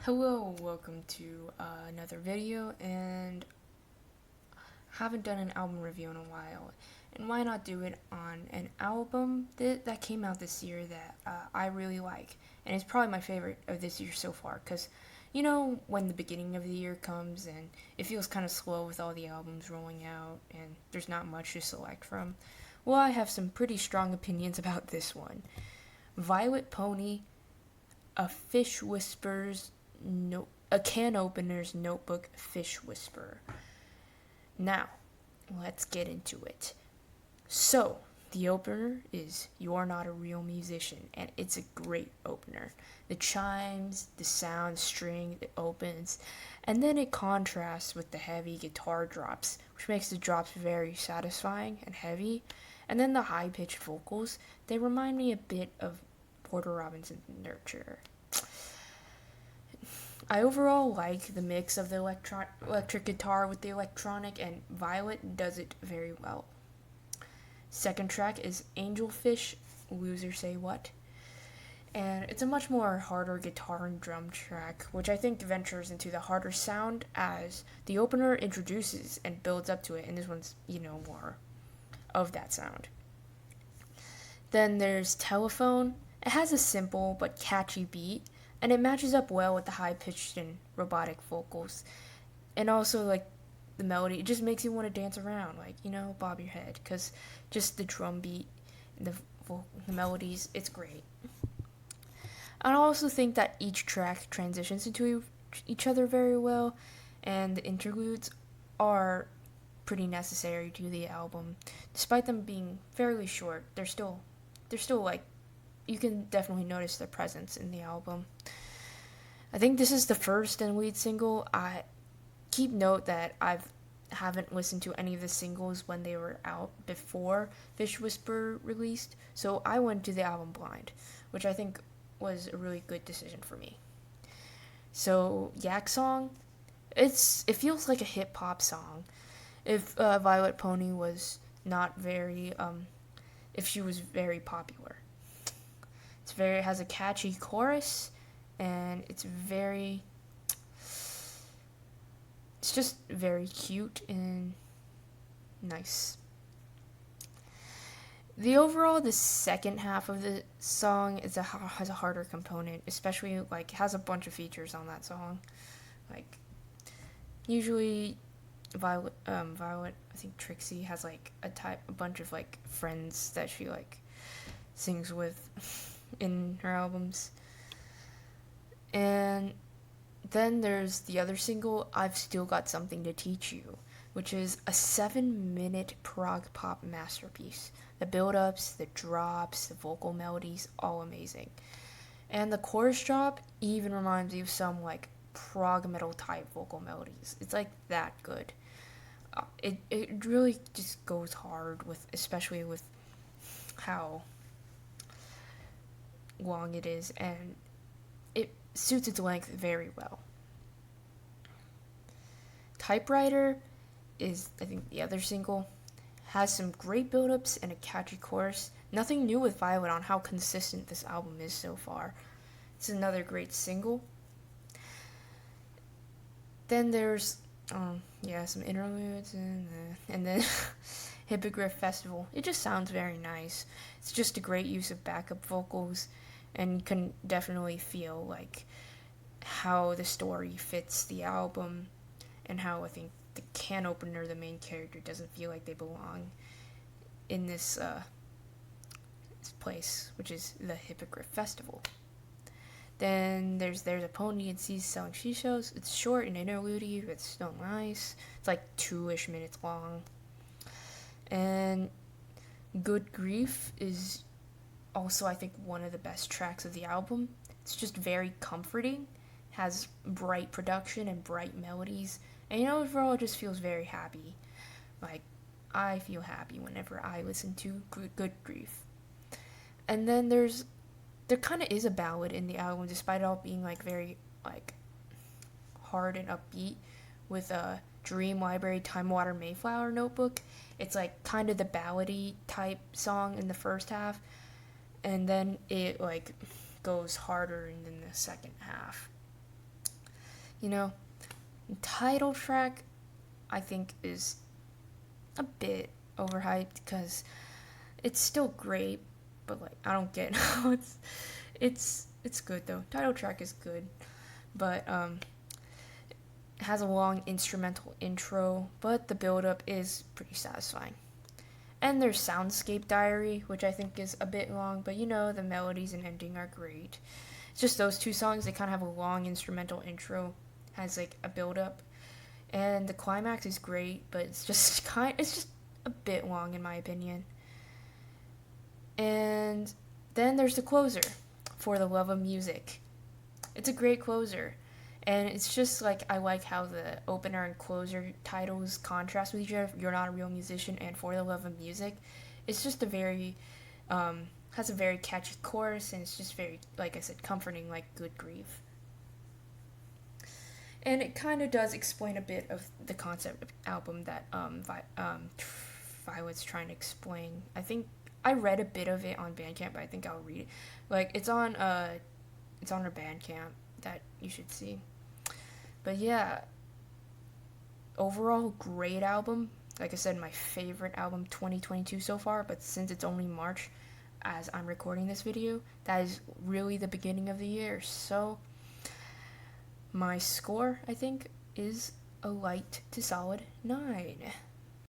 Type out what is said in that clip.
Hello, welcome to another video, and haven't done an album review in a while, and why not do it on an album that came out this year that I really like, and it's probably my favorite of this year so far, because you know when the beginning of the year comes and it feels kind of slow with all the albums rolling out and there's not much to select from. Well, I have some pretty strong opinions about this one. Violet Pony, a fish whispers no, a can opener's notebook fish whisperer. Now, let's get into it. So, the opener is You're Not a Real Musician, and it's a great opener. The chimes, the sound string that opens, and then it contrasts with the heavy guitar drops, which makes the drops very satisfying and heavy. And then the high pitched vocals, they remind me a bit of Porter Robinson's Nurture. I overall like the mix of the electric guitar with the electronic, and Vylet does it very well. Second track is Angelfish, Loser Say What, and it's a much more harder guitar and drum track, which I think ventures into the harder sound as the opener introduces and builds up to it, and this one's, more of that sound. Then there's Telephone. It has a simple but catchy beat, and it matches up well with the high pitched and robotic vocals. And also, like, the melody, it just makes you want to dance around, bob your head, because just the drum beat and the melodies, it's great. I also think that each track transitions into each other very well, and the interludes are pretty necessary to the album. Despite them being fairly short, they're still like, you can definitely notice their presence in the album. I think this is the first and lead single. I keep note that I haven't listened to any of the singles when they were out before Fish Whisper released, so I went to the album blind, which I think was a really good decision for me. So Yak Song, it feels like a hip hop song. If Violet Pony was not very if she was very popular. It has a catchy chorus, and it's just very cute and nice. The second half of the song has a harder component, especially like has a bunch of features on that song. Like usually Violet, I think Trixie has like a bunch of like friends that she like sings with in her albums. And then there's the other single, I've Still Got Something to Teach You, which is a 7-minute prog pop masterpiece. The build-ups, the drops, the vocal melodies, all amazing. And the chorus drop even reminds me of some like prog metal type vocal melodies. It's like that good. It really just goes hard especially with how long it is, and it suits its length very well. Typewriter is, I think, the other single. Has some great build-ups and a catchy chorus. Nothing new with Violet on how consistent this album is so far. It's another great single. Then there's, some interludes and then Hippogriff Festival. It just sounds very nice. It's just a great use of backup vocals, and you can definitely feel like how the story fits the album, and how I think the can opener, the main character, doesn't feel like they belong in this place, which is the Hippogriff Festival. Then there's a pony and sees selling seashells. It's short and interlude, but it's still nice. It's like 2-ish minutes long. And Good Grief is also, I think, one of the best tracks of the album. It's just very comforting, has bright production and bright melodies, and overall it just feels very happy. Like, I feel happy whenever I listen to Good Grief. And then there kind of is a ballad in the album, despite it all being like very like hard and upbeat, with a Dream Library Time Water Mayflower Notebook. It's like kind of the ballady type song in the first half, and then it like goes harder in the second half. You know, title track I think is a bit overhyped because it's still great, but like I don't get how it's good though. Title track is good, but it has a long instrumental intro, but the build up is pretty satisfying. And there's Soundscape Diary, which I think is a bit long, but you know, the melodies and ending are great. It's just those two songs, they kind of have a long instrumental intro, has like a build up, and the climax is great, but it's just a bit long in my opinion. And then there's the closer, For the Love of Music. It's a great closer. And it's just like I like how the opener and closer titles contrast with each other. You're Not a Real Musician and For the Love of Music. It's just a very has a very catchy chorus, and it's just very, like I said, comforting, like good grief. And it kind of does explain a bit of the concept of album that Vylet's trying to explain. I think I read a bit of it on Bandcamp, but I think I'll read it. Like it's on her Bandcamp that you should see. But yeah, overall great album. Like I said, my favorite album 2022 so far, but since it's only March as I'm recording this video, that is really the beginning of the year. So my score, I think, is a light to solid 9.